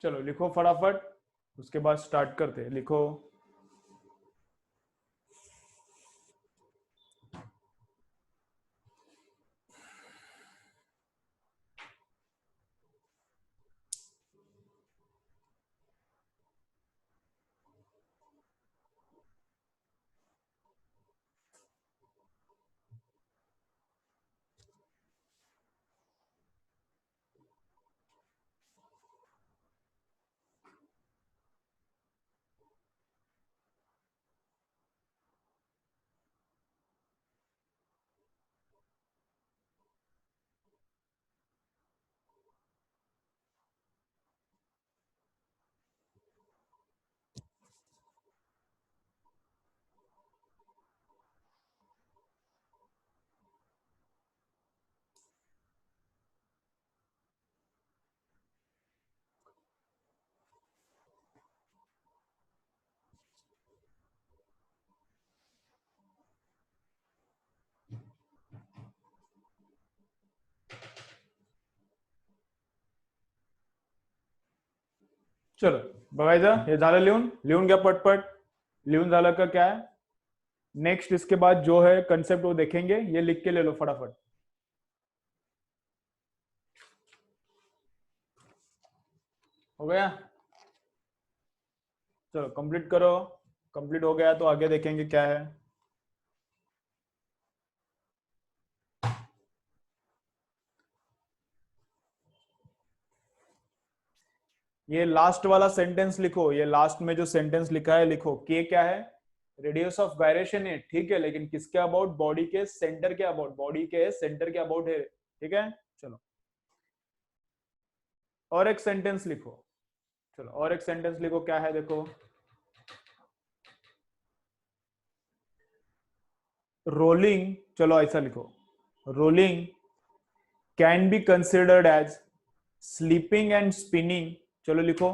चलो लिखो फटाफट, उसके बाद स्टार्ट करते हैं। लिखो चलो बघायचं, हे झालं लिहून? लिहून घ्या पटपट, लिहून झालं का क्या है? नेक्स्ट इसके बाद जो है कंसेप्ट वो देखेंगे, ये लिख के ले लो फटाफट। हो गया? चलो कंप्लीट करो, कंप्लीट हो गया तो आगे देखेंगे क्या है। ये लास्ट वाला सेंटेंस लिखो, ये लास्ट में जो सेंटेंस लिखा है लिखो। के क्या है? रेडियस ऑफ गायरेशन है, ठीक है, लेकिन किसके अबाउट? बॉडी के सेंटर के अबाउट, बॉडी के सेंटर के अबाउट है, ठीक है। चलो और एक सेंटेंस लिखो, चलो और एक सेंटेंस लिखो, क्या है देखो। रोलिंग, चलो ऐसा लिखो, rolling can be considered as sleeping and spinning. चलो लिखो,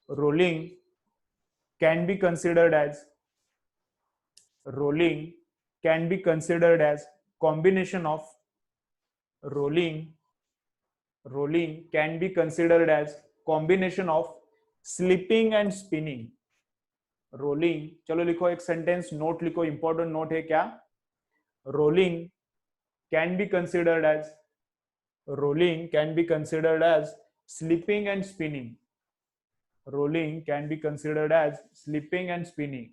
rolling can be considered as, rolling can be considered as combination of, rolling can be considered as combination of slipping and spinning। rolling, चलो लिखो एक sentence note लिखो, important note है क्या? rolling can be considered as, rolling can be considered as slipping and spinning, rolling can be considered as slipping and spinning।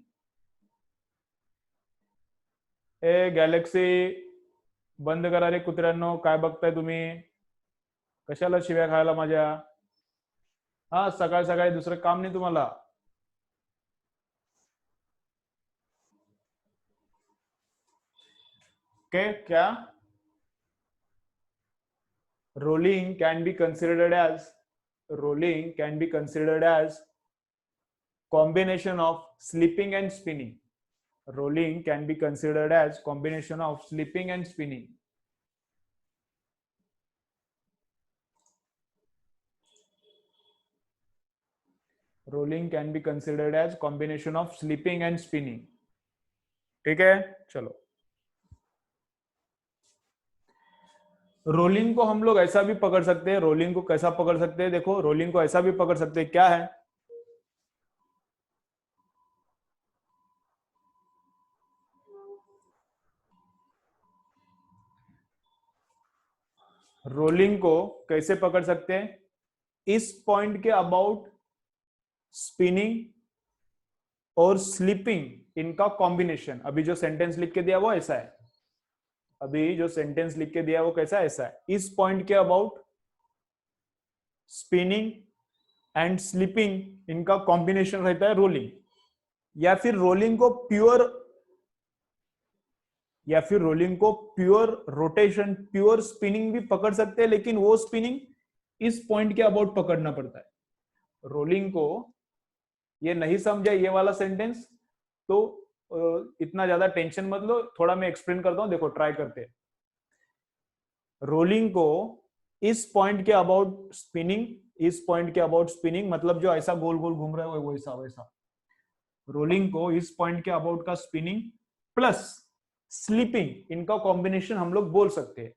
A Galaxy बंद करा रे कुत्र्यांनो, काय बघताय तुम्ही? कशाला शिव्या खायला माझ्या? हा सकाळ सकाळी दुसरं काम नाही तुम्हाला? के क्या? Rolling can be considered as, rolling can be considered as combination of slipping and spinning, rolling can be considered as combination of slipping and spinning। rolling can be considered as combination of slipping and spinning, ठीक है। चलो rolling को हम लोग ऐसा भी पकड़ सकते हैं, रोलिंग को कैसा पकड़ सकते हैं? देखो रोलिंग को ऐसा भी पकड़ सकते हैं, क्या है? रोलिंग को कैसे पकड़ सकते हैं? इस पॉइंट के अबाउट स्पिनिंग और स्लीपिंग इनका कॉम्बिनेशन। अभी जो सेंटेंस लिख के दिया वो ऐसा है, अभी जो सेंटेंस लिख के दिया वो कैसा ऐसा है। इस पॉइंट के अबाउट स्पिनिंग एंड स्लीपिंग इनका कॉम्बिनेशन रहता है रोलिंग। या फिर रोलिंग को प्योर, या फिर रोलिंग को प्योर रोटेशन, प्योर स्पिनिंग भी पकड़ सकते हैं, लेकिन वो स्पिनिंग इस पॉइंट के अबाउट पकड़ना पड़ता है। रोलिंग को ये नहीं समझा ये वाला सेंटेंस तो इतना ज्यादा टेंशन मत लो, थोड़ा मैं एक्सप्लेन करता हूं, देखो ट्राई करते हैं। रोलिंग को इस पॉइंट के अबाउट स्पिनिंग, इस पॉइंट के अबाउट स्पिनिंग मतलब जो ऐसा गोल गोल घूम रहा है वैसा वैसा, रोलिंग को इस पॉइंट के अबाउट का स्पिनिंग प्लस स्लीपिंग इनका कॉम्बिनेशन हम लोग बोल सकते हैं।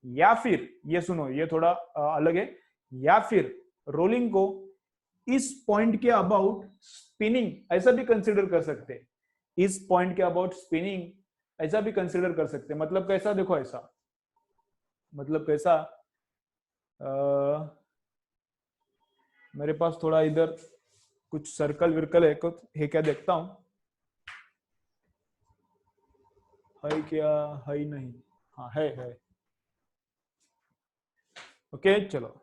या फिर ये सुनो, ये थोड़ा अलग है, या फिर रोलिंग को इस पॉइंट के अबाउट स्पिनिंग ऐसा भी कंसिडर कर सकते हैं, इस पॉइंट के अबाउट स्पिनिंग ऐसा भी कंसिडर कर सकते हैं। मतलब कैसा, देखो ऐसा, मतलब कैसा, मेरे पास थोड़ा इधर कुछ सर्कल विर्कल है क्या, देखता हूं है क्या, है नहीं, हाँ है। ओके चलो,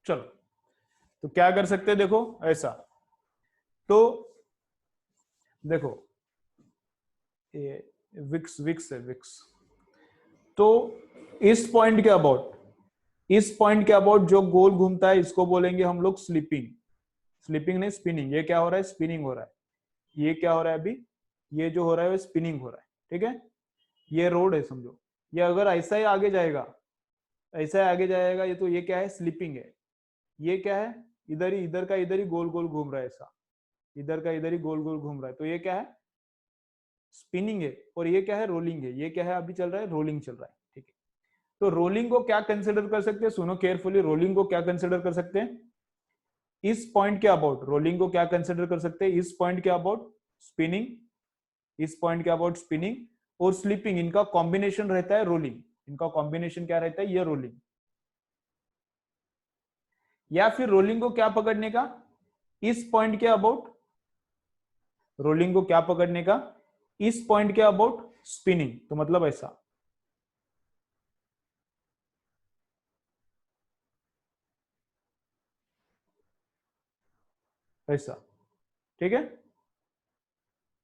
चलो तो क्या कर सकते हैं, देखो ऐसा, तो देखो ये विक्स विक्स है, विक्स, तो इस पॉइंट के अबाउट, इस पॉइंट के अबाउट जो गोल घूमता है इसको बोलेंगे हम लोग स्लिपिंग, स्लिपिंग नहीं स्पिनिंग। ये क्या हो रहा है, स्पिनिंग हो रहा है। ये क्या हो रहा है अभी, ये जो हो रहा है वो स्पिनिंग हो रहा है, ठीक है। ये रोड है समझो, ये अगर ऐसा ही आगे जाएगा, ऐसा ही आगे जाएगा, ये तो ये क्या है, स्लिपिंग है। ये क्या है, इधर ही, इधर का इधर ही गोल गोल घूम रहा है ऐसा, इधर का इधर ही गोल गोल घूम रहा है, तो ये क्या है, स्पिनिंग है। और ये क्या है, रोलिंग है। ये क्या है, अभी चल रहा है रोलिंग चल रहा है, ठीक है। तो रोलिंग को क्या कंसिडर कर सकते हैं, सुनो केयरफुली, रोलिंग को क्या कंसिडर कर सकते हैं, इस पॉइंट के अबाउट, रोलिंग को क्या कंसिडर कर सकते हैं, इस पॉइंट के अबाउट स्पिनिंग, इस पॉइंट के अबाउट स्पिनिंग और स्लिपिंग, इनका कॉम्बिनेशन रहता है रोलिंग। इनका कॉम्बिनेशन क्या रहता है, ये रोलिंग। या फिर रोलिंग को क्या पकड़ने का, इस पॉइंट के अबाउट, रोलिंग को क्या पकड़ने का, इस पॉइंट के अबाउट स्पिनिंग, तो मतलब ऐसा, ऐसा, ठीक है,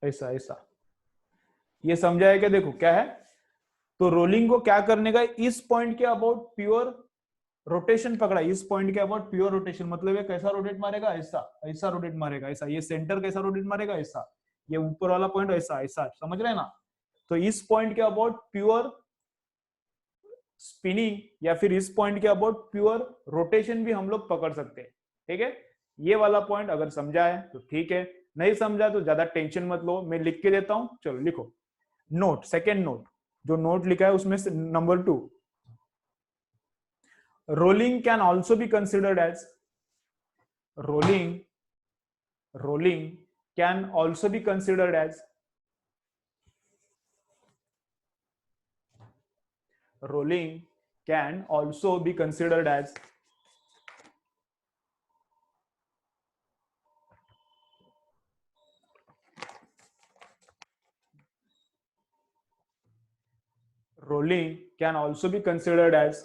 ऐसा ऐसा। ये समझा है क्या, देखो क्या है, तो रोलिंग को क्या करने का, इस पॉइंट के अबाउट प्योर रोटेशन पकड़ा, इस पॉइंट के अबाउट प्योर रोटेशन, मतलब ये कैसा रोटेट मारेगा, ऐसा, ऐसा रोटेट मारेगा ऐसा। ये सेंटर कैसा रोटेट मारेगा, ऐसा। ये ऊपर वाला पॉइंट ऐसा, ऐसा, समझ रहे हैं ना। तो इस पॉइंट के अबाउट प्योर स्पिनिंग या फिर इस पॉइंट के अबाउट प्योर रोटेशन भी हम लोग पकड़ सकते हैं, ठीक है। ये वाला पॉइंट अगर समझा है तो ठीक है, नहीं समझा तो ज्यादा टेंशन मत लो, मैं लिख के देता हूं, चलो लिखो। नोट, सेकेंड नोट, जो नोट लिखा है उसमें से number 2, rolling can also be considered as, rolling, rolling can also be considered as, rolling can also be considered as, rolling can also be considered as,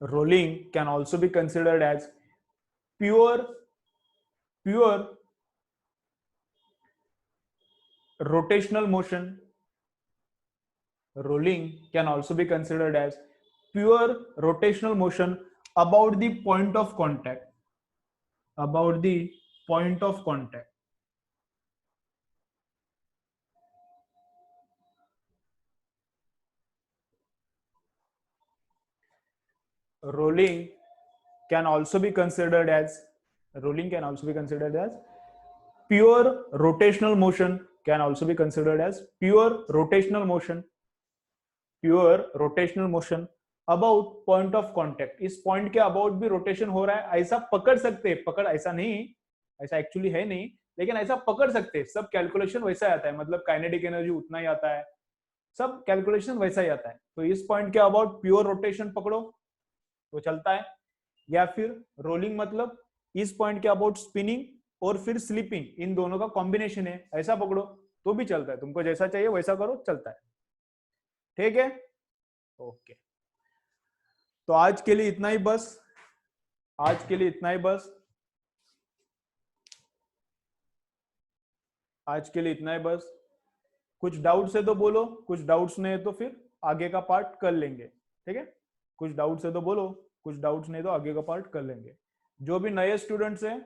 rolling can also be considered as pure, pure rotational motion. Rolling can also be considered as pure rotational motion about the point of contact, about the point of contact. Rolling can also be considered as, rolling can also be considered as pure rotational motion, can also be considered as pure rotational motion, pure rotational motion about point of contact. इस point के about भी rotation हो रहा है, ऐसा पकड़ सकते हैं, पकड़ ऐसा नहीं, ऐसा एक्चुअली है नहीं, लेकिन ऐसा पकड़ सकते हैं। सब कैलकुलेशन वैसा आता है, मतलब काइनेटिक एनर्जी उतना ही आता है, सब कैलकुलेशन वैसा ही आता है। तो इस पॉइंट के अबाउट प्योर रोटेशन पकड़ो तो चलता है, या फिर रोलिंग मतलब इस पॉइंट के अबाउट स्पिनिंग और फिर स्लिपिंग, इन दोनों का कॉम्बिनेशन है, ऐसा पकड़ो तो भी चलता है। तुमको जैसा चाहिए वैसा करो, चलता है, ठीक है। ओके, तो आज के लिए इतना ही बस, आज के लिए इतना ही बस, आज के लिए इतना ही बस। कुछ डाउट्स है तो बोलो, कुछ डाउट्स नहीं है तो फिर आगे का पार्ट कर लेंगे, ठीक है। कुछ डाउट्स है तो बोलो, कुछ डाउट्स नहीं तो आगे का पार्ट कर लेंगे। जो भी नए स्टूडेंट्स हैं